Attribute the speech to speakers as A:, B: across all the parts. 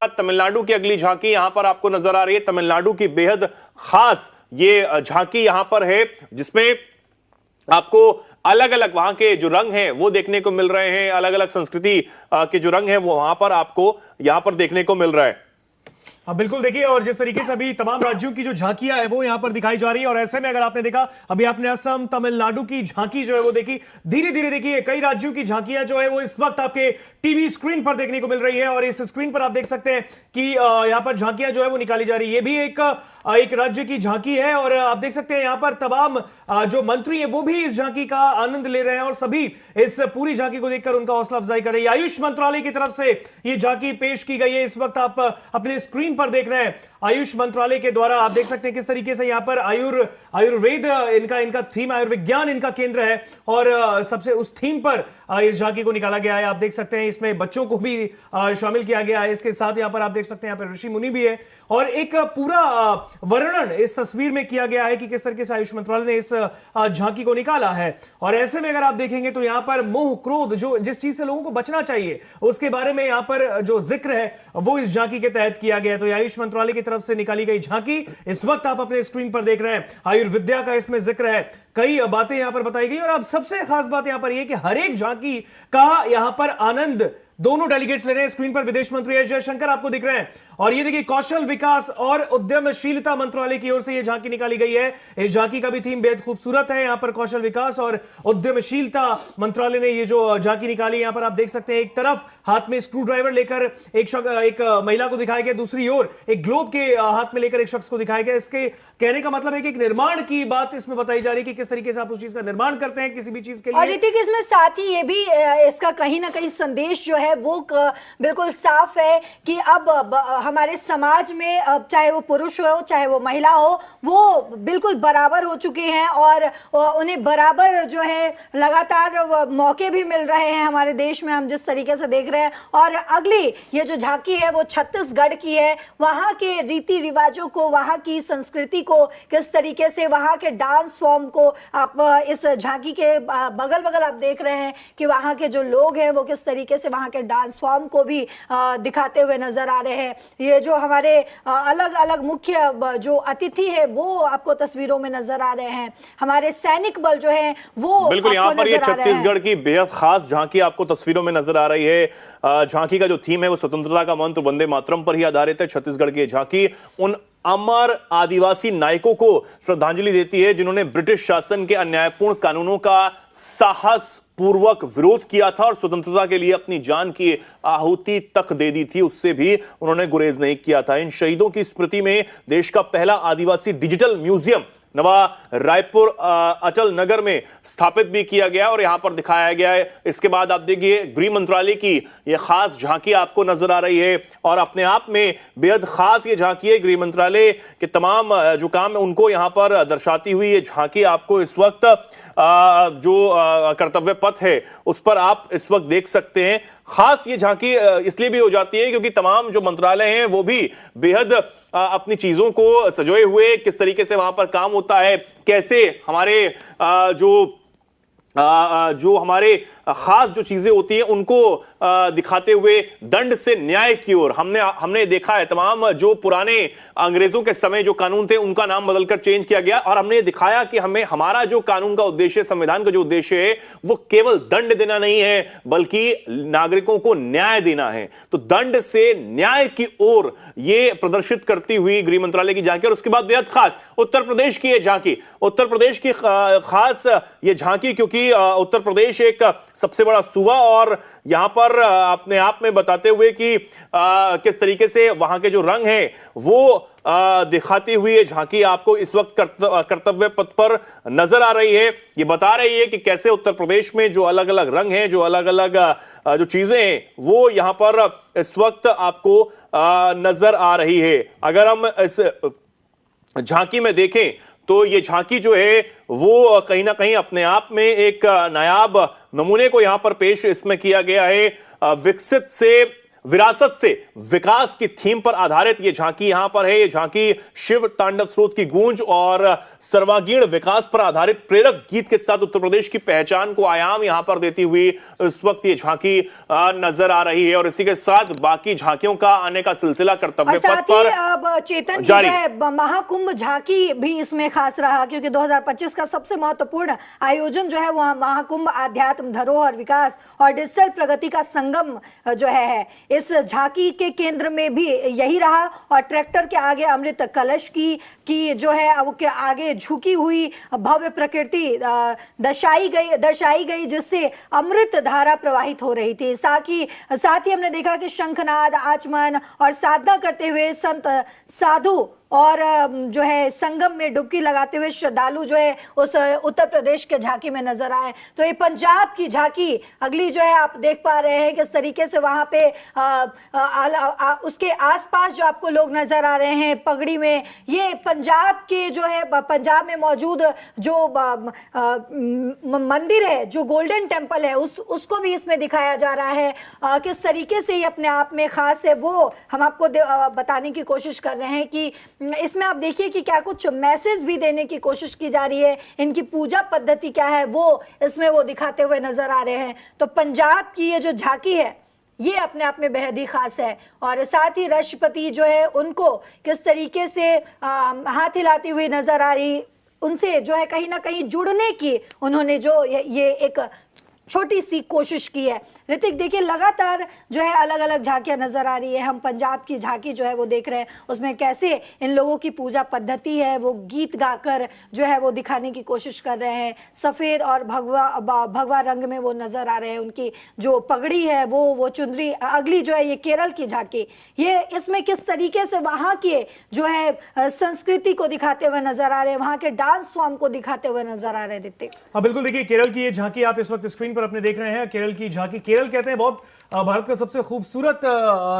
A: तमिलनाडु की अगली झांकी यहां पर आपको नजर आ रही है। तमिलनाडु की बेहद खास ये झांकी यहां पर है, जिसमें आपको अलग अलग वहां के जो रंग हैं वो देखने को मिल रहे हैं। अलग अलग संस्कृति के जो रंग हैं वो वहां पर आपको यहां पर देखने को मिल रहा है।
B: हाँ बिल्कुल, देखिए, और जिस तरीके से अभी तमाम राज्यों की जो झांकियां है वो यहां पर दिखाई जा रही है, और ऐसे में अगर आपने देखा अभी आपने असम तमिलनाडु की झांकी जो है वो देखी, धीरे धीरे देखिए कई राज्यों की झांकियां जो है वो इस वक्त आपके टीवी स्क्रीन पर देखने को मिल रही है। और इस स्क्रीन पर आप देख सकते हैं कि यहां पर झांकियां जो है वो निकाली जा रही है। ये भी एक राज्य की झांकी है, और आप देख सकते हैं यहां पर तमाम जो मंत्री है वो भी इस झांकी का आनंद ले रहे हैं, और सभी इस पूरी झांकी को देखकर उनका हौसला अफजाई कर रही है। आयुष मंत्रालय की तरफ से ये झांकी पेश की गई है, इस वक्त आप अपने स्क्रीन पर देख रहे हैं। आयुष मंत्रालय के द्वारा आप देख सकते हैं किस तरीके से यहां पर आयुर्वेद इनका थीम, आयुर्विज्ञान इनका केंद्र है, और सबसे उस थीम पर इस झांकी को निकाला गया है। आप देख सकते हैं इसमें बच्चों को भी शामिल किया गया है। इसके साथ यहां पर आप देख सकते हैं यहां पर ऋषि मुनि भी है, और एक पूरा वर्णन इस तस्वीर में किया गया है कि किस तरीके से आयुष मंत्रालय ने इस झांकी को निकाला है। और ऐसे में अगर आप देखेंगे तो यहां पर मोह क्रोध, जो जिस चीज से लोगों को बचना चाहिए उसके बारे में यहां पर जो जिक्र है वो इस झांकी के तहत किया गया है। तो आयुष मंत्रालय की तरफ से निकाली गई झांकी इस वक्त आप अपने स्क्रीन पर देख रहे हैं। आयुर्विद्या का इसमें जिक्र है, कई बातें यहां पर बताई गई, और अब सबसे खास बात यहां पर यह कि हर एक झांकी का यहां पर आनंद दोनों डेलीगेट्स ले रहे हैं। स्क्रीन पर विदेश मंत्री एस जयशंकर आपको दिख रहे हैं, और ये देखिए कौशल विकास और उद्यमशीलता मंत्रालय की ओर से ये झांकी निकाली गई है। इस झांकी का भी थीम बेहद खूबसूरत है। यहां पर कौशल विकास और उद्यमशीलता मंत्रालय ने ये जो झांकी निकाली, यहां पर आप देख सकते हैं एक तरफ हाथ में स्क्रू ड्राइवर लेकर एक महिला को दिखाया गया, दूसरी ओर एक ग्लोब के हाथ में लेकर एक शख्स को दिखाया गया। इसके कहने का मतलब है कि एक निर्माण की बात इसमें बताई जा रही है कि किस तरीके से आप उस चीज का निर्माण करते हैं किसी भी चीज के लिए।
C: और ऋतिक, इसमें साथ ही ये भी इसका कहीं ना कहीं संदेश जो है वो बिल्कुल साफ है कि अब हमारे समाज में चाहे वो पुरुष हो चाहे वो महिला हो, वो बिल्कुल बराबर हो चुके हैं, और उन्हें बराबर जो है लगातार मौके भी मिल रहे हैं हमारे देश में, हम जिस तरीके से देख रहे हैं। और अगली ये जो झांकी है वो छत्तीसगढ़ की है। वहाँ के रीति रिवाजों को, वहाँ की संस्कृति को, किस तरीके से वहाँ के डांस फॉर्म को आप इस झांकी के बगल बगल आप देख रहे हैं कि वहाँ के जो लोग हैं वो किस तरीके से वहाँ के डांस फॉर्म को भी दिखाते हुए नजर आ रहे हैं। ये जो हमारे अलग अलग मुख्य जो अतिथि है वो आपको तस्वीरों में नजर आ रहे हैं। हमारे सैनिक बल जो है वो
A: बिल्कुल यहाँ पर ये छत्तीसगढ़ की बेहद खास झांकी आपको तस्वीरों में नजर आ रही है। झांकी का जो थीम है वो स्वतंत्रता का मंत्र वंदे मातरम पर ही आधारित है। छत्तीसगढ़ की झांकी उन अमर आदिवासी नायकों को श्रद्धांजलि देती है जिन्होंने ब्रिटिश शासन के अन्यायपूर्ण कानूनों का साहस पूर्वक विरोध किया था और स्वतंत्रता के लिए अपनी जान की आहुति तक दे दी थी, उससे भी उन्होंने गुरेज नहीं किया था। इन शहीदों की स्मृति में देश का पहला आदिवासी डिजिटल म्यूजियम नवा रायपुर अचल नगर में स्थापित भी किया गया और यहां पर दिखाया गया है। इसके बाद आप देखिए गृह मंत्रालय की यह खास झांकी आपको नजर आ रही है, और अपने आप में बेहद खास ये झांकी है। गृह मंत्रालय के तमाम जो काम है उनको यहां पर दर्शाती हुई ये झांकी आपको इस वक्त जो कर्तव्य पथ है उस पर आप इस वक्त देख सकते हैं। खास ये झांकी इसलिए भी हो जाती है क्योंकि तमाम जो मंत्रालय हैं वो भी बेहद अपनी चीजों को सजोए हुए, किस तरीके से वहां पर काम होता है, कैसे हमारे जो हमारे खास जो चीजें होती हैं उनको दिखाते हुए दंड से न्याय की ओर हमने देखा है। तमाम जो पुराने अंग्रेजों के समय जो कानून थे उनका नाम बदलकर चेंज किया गया, और हमने दिखाया कि हमारा जो कानून का उद्देश्य, संविधान का जो उद्देश्य है वो केवल दंड देना नहीं है बल्कि नागरिकों को न्याय देना है। तो दंड से न्याय की ओर ये प्रदर्शित करती हुई गृह मंत्रालय की झांकी। और उसके बाद बेहद खास उत्तर प्रदेश की ये झांकी, उत्तर प्रदेश की खास ये झांकी क्योंकि उत्तर प्रदेश एक सबसे बड़ा सूबा, और यहां पर अपने आप में बताते हुए कि किस तरीके से वहां के जो रंग हैं वो दिखाती हुई ये झांकी आपको इस वक्त कर्तव्य पथ पर नजर आ रही है। ये बता रही है कि कैसे उत्तर प्रदेश में जो अलग अलग रंग हैं, जो अलग अलग जो चीजें हैं वो यहां पर इस वक्त आपको नजर आ रही है। अगर हम इस झांकी में देखें तो ये झांकी जो है वो कहीं ना कहीं अपने आप में एक नायाब नमूने को यहां पर पेश इसमें किया गया है। विकसित से विरासत से विकास की थीम पर आधारित ये झांकी यहां पर है। ये झांकी शिव तांडव स्रोत की गूंज और सर्वांगीण विकास पर आधारित प्रेरक गीत के साथ उत्तर प्रदेश की पहचान को आयाम यहां पर देती हुई इस वक्त ये झांकी नजर आ रही है। और इसी के साथ बाकी झांकियों का आने का सिलसिला कर्तव्य पथ पर
C: अब चेतन
A: जारी।
C: जो है महाकुंभ झांकी भी इसमें खास रहा, क्योंकि 2025 का सबसे महत्वपूर्ण आयोजन जो है वह महाकुंभ आध्यात्म, धरोहर, विकास और डिजिटल प्रगति का संगम जो है। इस झांकी के केंद्र में भी यही रहा और ट्रैक्टर के आगे अमृत कलश की जो है वो के आगे झुकी हुई भव्य प्रकृति दर्शाई गई जिससे अमृत धारा प्रवाहित हो रही थी। साथ ही हमने देखा कि शंखनाद, आचमन और साधना करते हुए संत, साधु और जो है संगम में डुबकी लगाते हुए श्रद्धालु जो है उस उत्तर प्रदेश के झांकी में नजर आए। तो ये पंजाब की झांकी अगली जो है आप देख पा रहे हैं किस तरीके से वहां पे उसके आसपास जो आपको लोग नजर आ रहे हैं पगड़ी में, ये पंजाब के जो है पंजाब में मौजूद जो मंदिर है, जो गोल्डन टेम्पल है, उसको भी इसमें दिखाया जा रहा है। किस तरीके से ये अपने आप में खास है वो हम आपको बताने की कोशिश कर रहे हैं कि इसमें आप देखिए कि क्या कुछ मैसेज भी देने की कोशिश की जा रही है। इनकी पूजा पद्धति क्या है वो इसमें वो दिखाते हुए नजर आ रहे हैं। तो पंजाब की ये जो झांकी है ये अपने आप में बेहद ही खास है। और साथ ही राष्ट्रपति जो है उनको किस तरीके से हाथ हिलाती हुई नजर आ रही, उनसे जो है कहीं ना कहीं जुड़ने की उन्होंने जो ये एक छोटी सी कोशिश की है। ऋतिक देखिए लगातार जो है अलग अलग झांकियां नजर आ रही है। हम पंजाब की झांकी जो है वो देख रहे हैं, उसमें कैसे इन लोगों की पूजा पद्धति है वो गीत गाकर जो है वो दिखाने की कोशिश कर रहे हैं। सफेद और भगवा रंग में वो नजर आ रहे हैं। उनकी जो पगड़ी है वो चुनरी। अगली जो है ये केरल की झांकी, ये इसमें किस तरीके से वहां के जो है संस्कृति को दिखाते हुए नजर आ रहे हैं, वहां के डांस फॉर्म को दिखाते हुए नजर आ रहे हैं। ऋतिक
B: हाँ बिल्कुल, देखिए केरल की ये झांकी आप इस वक्त स्क्रीन पर अपने देख रहे हैं। केरल की झांकी, केरल कहते हैं बहुत भारत का सबसे खूबसूरत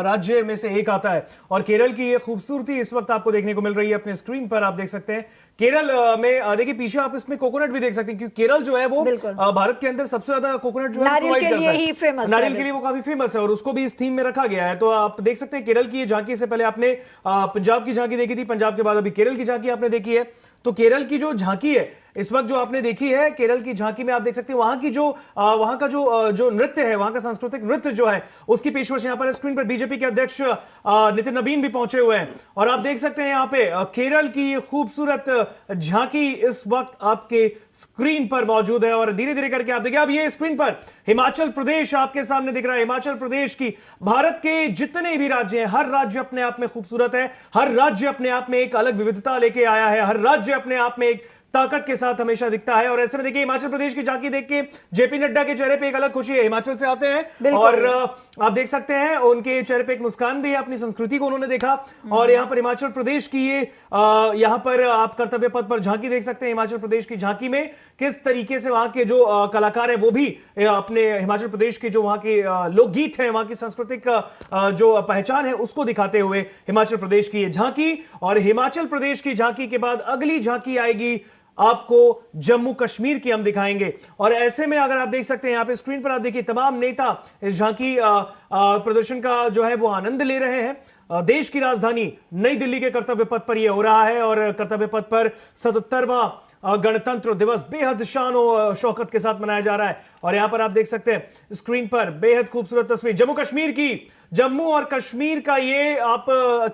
B: राज्य में से एक आता है और केरल की ये खूबसूरती इस वक्त आपको देखने को मिल रही है अपने स्क्रीन पर। आप देख सकते हैं केरल में, देखिए पीछे आप इसमें कोकोनट भी देख सकते हैं क्योंकि केरल जो है वो भारत के अंदर सबसे ज्यादा कोकोनट जो है
C: नारियल के लिए ही फेमस है।
B: नारियल के लिए वो काफी फेमस है और उसको भी इस थीम में रखा गया है। तो आप देख सकते हैं केरल की ये झांकी से पहले आपने पंजाब की झांकी देखी थी, पंजाब के बाद अभी केरल की झांकी आपने देखी है। तो केरल की जो झांकी है इस वक्त जो आपने देखी है, केरल की झांकी में आप देख सकते हैं वहां की जो वहां का जो नृत्य है, वहां का सांस्कृतिक नृत्य जो है उसकी पेशकश यहां पर स्क्रीन पर बीजेपी के अध्यक्ष नितिन नबीन भी पहुंचे हुए हैं और आप देख सकते हैं यहां पे केरल की खूबसूरत झांकी इस वक्त आपके स्क्रीन पर मौजूद है। और धीरे धीरे करके आप देखिए अब ये स्क्रीन पर हिमाचल प्रदेश आपके सामने दिख रहा है। हिमाचल प्रदेश की, भारत के जितने भी राज्य हैं हर राज्य अपने आप में खूबसूरत है, हर राज्य अपने आप में एक अलग विविधता लेके आया है, हर राज्य अपने आप में एक ताकत के साथ हमेशा दिखता है। और ऐसे में देखिए हिमाचल प्रदेश की झांकी देख के जेपी नड्डा के चेहरे पे एक अलग खुशी है। हिमाचल से आते हैं और आप देख सकते हैं उनके चेहरे पे एक मुस्कान भी है, अपनी संस्कृति को उन्होंने देखा। और यहाँ पर हिमाचल प्रदेश की ये यहाँ पर आप कर्तव्य पथ पर झांकी देख सकते हैं। हिमाचल प्रदेश की झांकी में किस तरीके से वहां के जो कलाकार है वो भी अपने हिमाचल प्रदेश के जो वहां के लोकगीत है, वहां की सांस्कृतिक जो पहचान है उसको दिखाते हुए हिमाचल प्रदेश की ये झांकी। और हिमाचल प्रदेश की झांकी के बाद अगली झांकी आएगी आपको जम्मू कश्मीर की, हम दिखाएंगे। और ऐसे में अगर आप देख सकते हैं यहाँ पे स्क्रीन पर आप देखिए तमाम नेता इस झांकी प्रदर्शन का जो है वो आनंद ले रहे हैं। देश की राजधानी नई दिल्ली के कर्तव्य पथ पर यह हो रहा है और कर्तव्य पथ पर 77वां गणतंत्र दिवस बेहद शान और शौकत के साथ मनाया जा रहा है। और यहां पर आप देख सकते हैं स्क्रीन पर बेहद खूबसूरत तस्वीर जम्मू कश्मीर की। जम्मू और कश्मीर का ये आप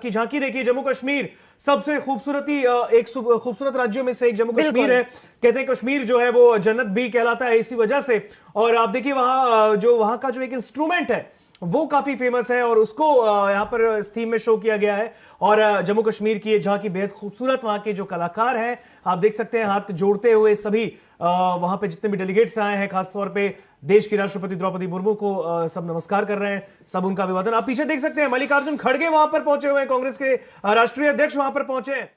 B: की झांकी देखिए। जम्मू कश्मीर सबसे एक खूबसूरत राज्यों में से एक जम्मू कश्मीर है। कहते हैं कश्मीर जो है वो जन्नत भी कहलाता है इसी वजह से। और आप देखिए वहां का जो एक इंस्ट्रूमेंट है वो काफी फेमस है और उसको यहाँ पर इस थीम में शो किया गया है। और जम्मू कश्मीर की ये झांकी बेहद खूबसूरत, वहां के जो कलाकार हैं आप देख सकते हैं हाथ जोड़ते हुए सभी वहां पे जितने भी डेलीगेट्स आए हैं, खासतौर पे देश की राष्ट्रपति द्रौपदी मुर्मू को सब नमस्कार कर रहे हैं, सब उनका अभिवादन। आप पीछे देख सकते हैं मल्लिकार्जुन खड़गे वहां पर पहुंचे हुए हैं, कांग्रेस के राष्ट्रीय अध्यक्ष वहां पर पहुंचे हैं।